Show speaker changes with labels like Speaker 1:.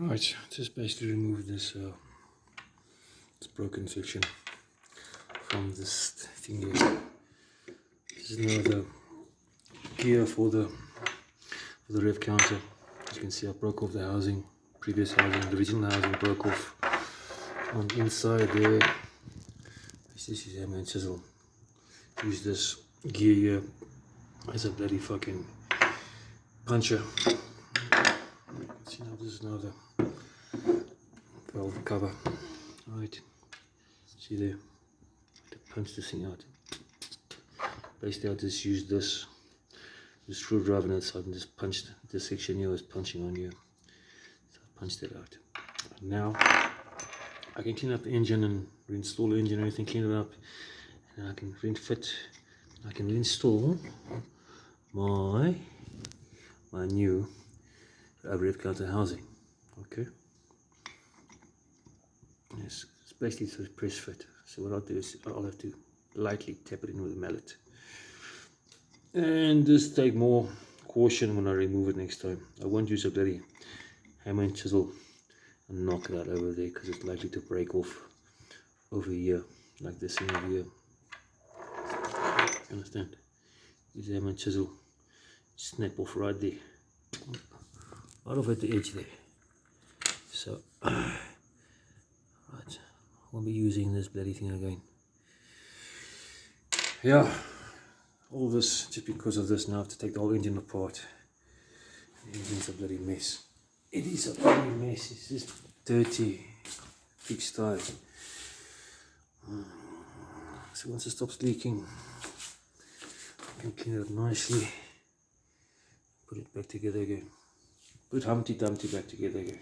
Speaker 1: Right, just basically remove this broken section from this thing here. This is now the gear for the rev counter. As you can see, I broke off the housing, previous housing, the original housing broke off. On the inside there, this is hammer and chisel. Use this gear here as a bloody fucking puncher. See now, this is now the valve cover. Right, see there, to punch this thing out. Basically I just used this screwdriver on the side and just punched this section here. Was punching on here, so I punched it out. Now I can clean up the engine and reinstall the engine and everything, clean it up, and I can refit. I can reinstall my new rev counter housing. Okay, yes, it's basically sort of press fit. So what I'll do is I'll have to lightly tap it in with a mallet, and just take more caution when I remove it next time. I won't use a bloody hammer and chisel and knock it out over there, because it's likely to break off over here, like this thing over here. Understand? Use the hammer and chisel, snap off right there, right off at the edge there. So, right, I won't be using this bloody thing again. Yeah, all this just because of this. Now I have to take the whole engine apart. The engine's a bloody mess. It is a bloody mess. It's just dirty, big style. So once it stops leaking, I can clean it up nicely, put it back together again, put Humpty Dumpty back together again.